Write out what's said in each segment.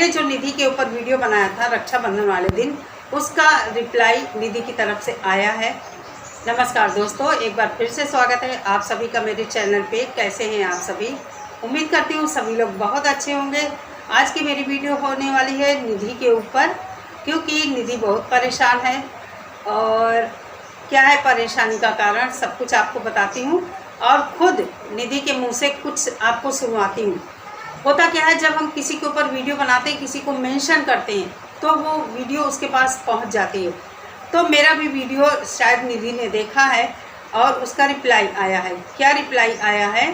मैंने जो निधि के ऊपर वीडियो बनाया था रक्षाबंधन वाले दिन, उसका रिप्लाई निधि की तरफ से आया है। नमस्कार दोस्तों, एक बार फिर से स्वागत है आप सभी का मेरे चैनल पे। कैसे हैं आप सभी? उम्मीद करती हूँ सभी लोग बहुत अच्छे होंगे। आज की मेरी वीडियो होने वाली है निधि के ऊपर, क्योंकि निधि बहुत परेशान है और क्या है परेशानी का कारण सब कुछ आपको बताती हूँ और खुद निधि के मुँह से कुछ आपको सुनवाती हूँ। होता क्या है, जब हम किसी के ऊपर वीडियो बनाते हैं, किसी को मेंशन करते हैं, तो वो वीडियो उसके पास पहुंच जाती है। तो मेरा भी वीडियो शायद निधि ने देखा है और उसका रिप्लाई आया है। क्या रिप्लाई आया है,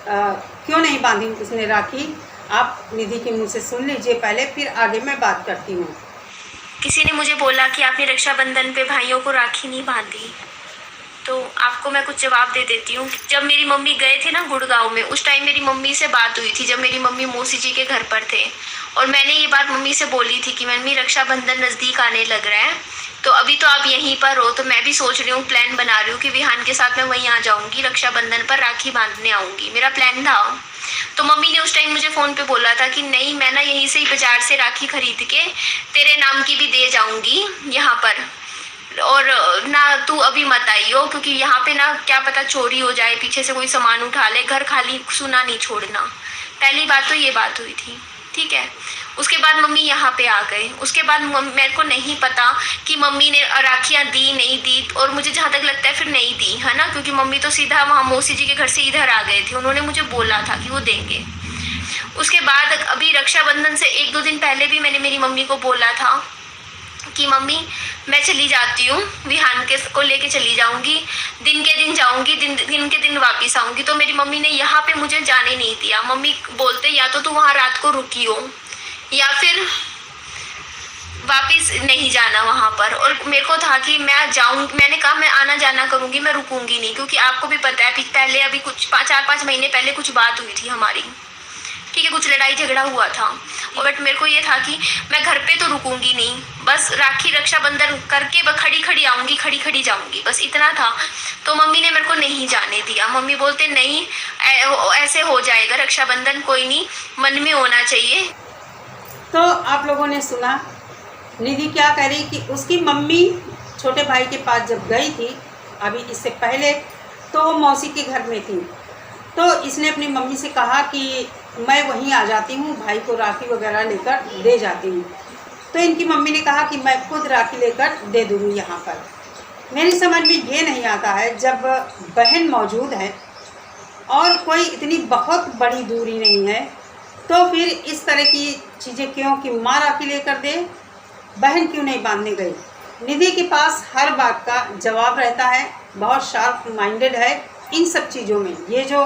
क्यों नहीं बांधी उसने राखी, आप निधि के मुंह से सुन लीजिए पहले, फिर आगे मैं बात करती हूँ। किसी ने मुझे बोला कि आपने रक्षाबंधन पे भाइयों को राखी नहीं बांधी, तो आपको मैं कुछ जवाब दे देती हूँ। जब मेरी मम्मी गए थे ना गुड़गांव में, उस टाइम मेरी मम्मी से बात हुई थी, जब मेरी मम्मी मौसी जी के घर पर थे, और मैंने ये बात मम्मी से बोली थी कि मम्मी रक्षाबंधन नज़दीक आने लग रहा है, तो अभी तो आप यहीं पर हो, तो मैं भी सोच रही हूँ, प्लान बना रही हूँ कि विहान के साथ मैं वहीं आ जाऊँगी, रक्षाबंधन पर राखी बांधने आऊँगी, मेरा प्लान था। तो मम्मी ने उस टाइम मुझे फ़ोन पे बोला था कि नहीं, मैं ना यहीं से ही बाज़ार से राखी खरीद के तेरे नाम की भी दे जाऊँगी यहाँ पर, और ना तू अभी मत आइयो, क्योंकि यहाँ पे ना क्या पता चोरी हो जाए, पीछे से कोई सामान उठा ले, घर खाली सुना नहीं छोड़ना। पहली बात तो ये बात हुई थी, ठीक है। उसके बाद मम्मी यहाँ पे आ गए। उसके बाद मेरे को नहीं पता कि मम्मी ने राखियाँ दी नहीं दी, और मुझे जहाँ तक लगता है फिर नहीं दी, है ना, क्योंकि मम्मी तो सीधा वहाँ मौसी जी के घर से इधर आ गए थे। उन्होंने मुझे बोला था कि वो देंगे। उसके बाद अभी रक्षाबंधन से 1-2 दिन पहले भी मैंने मेरी मम्मी को बोला था कि मम्मी मैं चली जाती हूँ, विहान के को लेके चली जाऊँगी, दिन के दिन जाऊँगी, दिन के दिन वापस आऊँगी। तो मेरी मम्मी ने यहाँ पे मुझे जाने नहीं दिया। मम्मी बोलते या तो तू वहाँ रात को रुकी हो या फिर वापस नहीं जाना वहाँ पर। और मेरे को था कि मैं जाऊँ, मैंने कहा मैं आना जाना करूँगी, मैं रुकूँगी नहीं, क्योंकि आपको भी पता है पहले अभी कुछ 4-5 महीने पहले कुछ बात हुई थी हमारी, ठीक है, कुछ लड़ाई झगड़ा हुआ था। और बट मेरे को ये था कि मैं घर पे तो रुकूंगी नहीं, बस राखी रक्षाबंधन करके खड़ी खड़ी आऊँगी, खड़ी खड़ी जाऊँगी, बस इतना था। तो मम्मी ने मेरे को नहीं जाने दिया। मम्मी बोलते नहीं ऐसे हो जाएगा रक्षाबंधन, कोई नहीं, मन में होना चाहिए। तो आप लोगों ने सुना निधि क्या कह रही कि उसकी मम्मी छोटे भाई के पास जब गई थी, अभी इससे पहले, तो वो मौसी के घर में थी, तो इसने अपनी मम्मी से कहा कि मैं वहीं आ जाती हूँ, भाई को राखी वगैरह लेकर दे जाती हूँ। तो इनकी मम्मी ने कहा कि मैं खुद राखी लेकर दे दूँगी यहाँ पर। मेरी समझ में ये नहीं आता है, जब बहन मौजूद है और कोई इतनी बहुत बड़ी दूरी नहीं है, तो फिर इस तरह की चीज़ें क्यों कि माँ राखी लेकर दे, बहन क्यों नहीं बांधने गई। निधि के पास हर बात का जवाब रहता है, बहुत शार्प माइंडेड है इन सब चीज़ों में। ये जो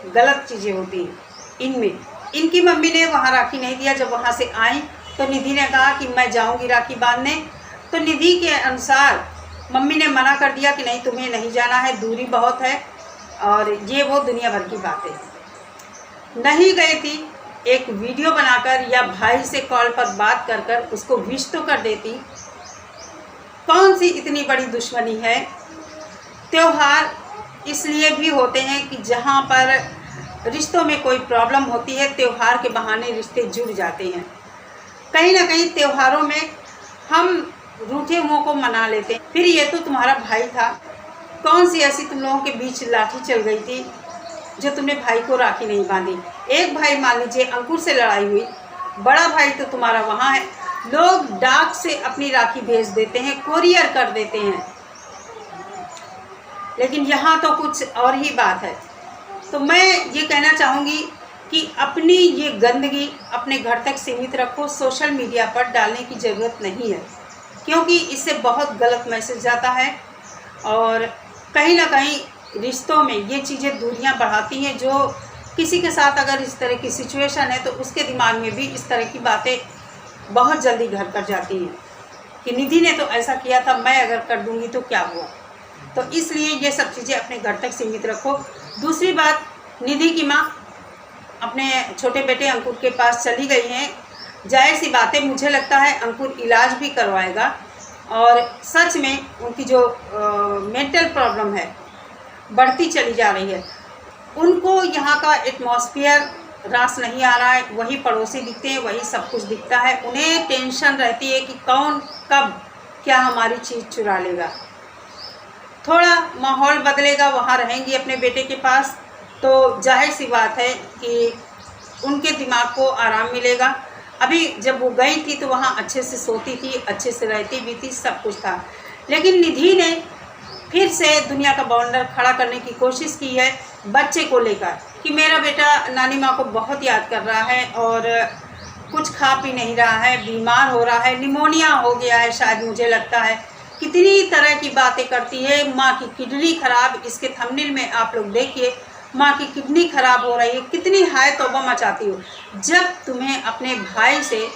गलत चीज़ें होती हैं इनमें, इनकी मम्मी ने वहाँ राखी नहीं दिया। जब वहाँ से आई तो निधि ने कहा कि मैं जाऊँगी राखी बांधने, तो निधि के अनुसार मम्मी ने मना कर दिया कि नहीं, तुम्हें नहीं जाना है, दूरी बहुत है, और ये वो दुनिया भर की बातें। नहीं गई थी, एक वीडियो बनाकर या भाई से कॉल पर बात कर कर उसको विश तो कर देती। कौन सी इतनी बड़ी दुश्मनी है। त्योहार इसलिए भी होते हैं कि जहाँ पर रिश्तों में कोई प्रॉब्लम होती है, त्योहार के बहाने रिश्ते जुड़ जाते हैं। कहीं ना कहीं त्योहारों में हम रूठे मुँह को मना लेते हैं। फिर ये तो तुम्हारा भाई था, कौन सी ऐसी तुम लोगों के बीच लाठी चल गई थी जो तुमने भाई को राखी नहीं बांधी। एक भाई मान लीजिए अंकुर से लड़ाई हुई, बड़ा भाई तो तुम्हारा वहाँ है, लोग डाक से अपनी राखी भेज देते हैं, कोरियर कर देते हैं, लेकिन यहाँ तो कुछ और ही बात है। तो मैं ये कहना चाहूँगी कि अपनी ये गंदगी अपने घर तक सीमित रखो, सोशल मीडिया पर डालने की ज़रूरत नहीं है, क्योंकि इससे बहुत गलत मैसेज जाता है और कहीं ना कहीं रिश्तों में ये चीज़ें दूरियां बढ़ाती हैं। जो किसी के साथ अगर इस तरह की सिचुएशन है, तो उसके दिमाग में भी इस तरह की बातें बहुत जल्दी घर कर जाती हैं कि निधि ने तो ऐसा किया था, मैं अगर कर दूँगी तो क्या हुआ। तो इसलिए ये सब चीज़ें अपने घर तक सीमित रखो। दूसरी बात, निधि की माँ अपने छोटे बेटे अंकुर के पास चली गई हैं। जाहिर सी बात है, मुझे लगता है अंकुर इलाज भी करवाएगा, और सच में उनकी जो मेंटल प्रॉब्लम है बढ़ती चली जा रही है। उनको यहाँ का एटमॉस्फेयर रास नहीं आ रहा है, वही पड़ोसी दिखते हैं, वही सब कुछ दिखता है। उन्हें टेंशन रहती है कि कौन कब क्या हमारी चीज़ चुरा लेगा। थोड़ा माहौल बदलेगा, वहाँ रहेंगी अपने बेटे के पास, तो जाहिर सी बात है कि उनके दिमाग को आराम मिलेगा। अभी जब वो गई थी तो वहाँ अच्छे से सोती थी, अच्छे से रहती भी थी, सब कुछ था। लेकिन निधि ने फिर से दुनिया का बाउंडर खड़ा करने की कोशिश की है बच्चे को लेकर कि मेरा बेटा नानी माँ को बहुत याद कर रहा है और कुछ खा पी नहीं रहा है, बीमार हो रहा है, निमोनिया हो गया है शायद, मुझे लगता है। कितनी तरह की बातें करती है। माँ की किडनी खराब, इसके थंबनेल में आप लोग देखिए, माँ की किडनी खराब हो रही है। कितनी हाय तौबा मचाती हो। जब तुम्हें अपने भाई से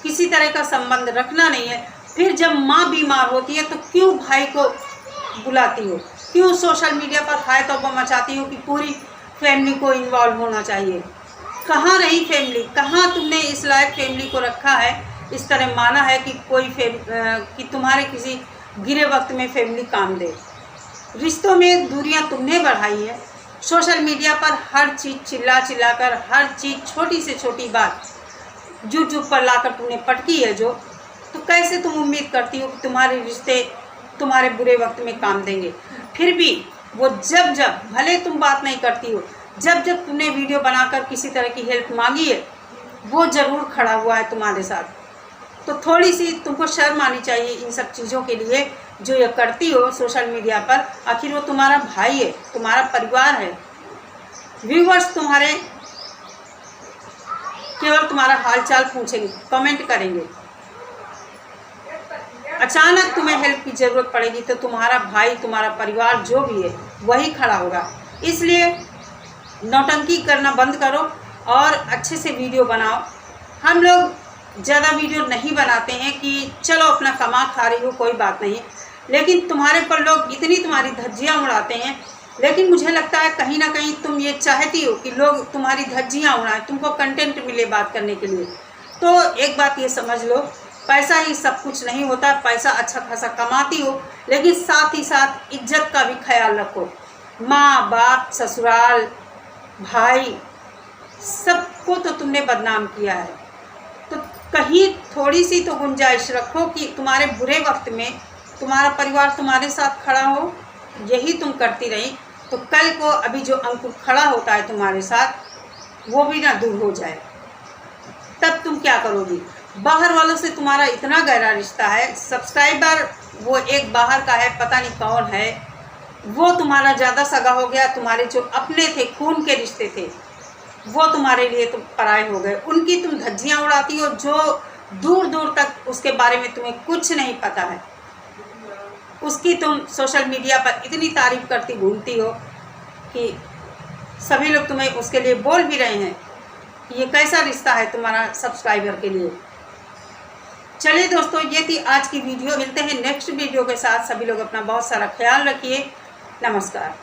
किसी तरह का संबंध रखना नहीं है, फिर जब माँ बीमार होती है तो क्यों भाई को बुलाती हो, क्यों सोशल मीडिया पर हाय तौबा मचाती हो कि पूरी फैमिली को इन्वॉल्व होना चाहिए। कहाँ रही फैमिली, कहाँ तुमने इस लायक फैमिली को रखा है, इस तरह माना है कि कोई कि तुम्हारे किसी गिरे वक्त में फैमिली काम दे। रिश्तों में दूरियां तुमने बढ़ाई है। सोशल मीडिया पर हर चीज़ चिल्ला चिल्ला कर, हर चीज़ छोटी से छोटी बात यूट्यूब पर लाकर तुमने पटकी है जो, तो कैसे तुम उम्मीद करती हो कि तुम्हारे रिश्ते तुम्हारे बुरे वक्त में काम देंगे। फिर भी वो जब जब, भले तुम बात नहीं करती हो, जब जब तुमने वीडियो बनाकर किसी तरह की हेल्प मांगी है, वो ज़रूर खड़ा हुआ है तुम्हारे साथ। तो थोड़ी सी तुमको शर्म आनी चाहिए इन सब चीज़ों के लिए जो ये करती हो सोशल मीडिया पर। आखिर वो तुम्हारा भाई है, तुम्हारा परिवार है। व्यूवर्स तुम्हारे केवल तुम्हारा हालचाल पूछेंगे, कमेंट करेंगे। अचानक तुम्हें हेल्प की ज़रूरत पड़ेगी तो तुम्हारा भाई, तुम्हारा परिवार जो भी है वही खड़ा होगा। इसलिए नौटंकी करना बंद करो और अच्छे से वीडियो बनाओ। हम लोग ज़्यादा वीडियो नहीं बनाते हैं कि चलो अपना कमा खा रही हो, कोई बात नहीं, लेकिन तुम्हारे पर लोग इतनी तुम्हारी धज्जियाँ उड़ाते हैं। लेकिन मुझे लगता है कहीं ना कहीं तुम ये चाहती हो कि लोग तुम्हारी धज्जियाँ उड़ाएं, तुमको कंटेंट मिले बात करने के लिए। तो एक बात ये समझ लो, पैसा ही सब कुछ नहीं होता। पैसा अच्छा खासा कमाती हो, लेकिन साथ ही साथ इज्जत का भी ख्याल रखो। माँ बाप, ससुराल, भाई, सबको तो तुमने बदनाम किया है। तो कहीं थोड़ी सी तो गुंजाइश रखो कि तुम्हारे बुरे वक्त में तुम्हारा परिवार तुम्हारे साथ खड़ा हो। यही तुम करती रही तो कल को अभी जो अंकुर खड़ा होता है तुम्हारे साथ, वो भी ना दूर हो जाए। तब तुम क्या करोगी। बाहर वालों से तुम्हारा इतना गहरा रिश्ता है। सब्सक्राइबर वो एक बाहर का है, पता नहीं कौन है, वो तुम्हारा ज़्यादा सगा हो गया। तुम्हारे जो अपने थे, खून के रिश्ते थे, वो तुम्हारे लिए तुम पराए हो गए। उनकी तुम धज्जियाँ उड़ाती हो जो दूर दूर तक उसके बारे में तुम्हें कुछ नहीं पता है। उसकी तुम सोशल मीडिया पर इतनी तारीफ करती घूमती हो कि सभी लोग तुम्हें उसके लिए बोल भी रहे हैं कि ये कैसा रिश्ता है तुम्हारा सब्सक्राइबर के लिए। चलिए दोस्तों, ये थी आज की वीडियो। मिलते हैं नेक्स्ट वीडियो के साथ। सभी लोग अपना बहुत सारा ख्याल रखिए। नमस्कार।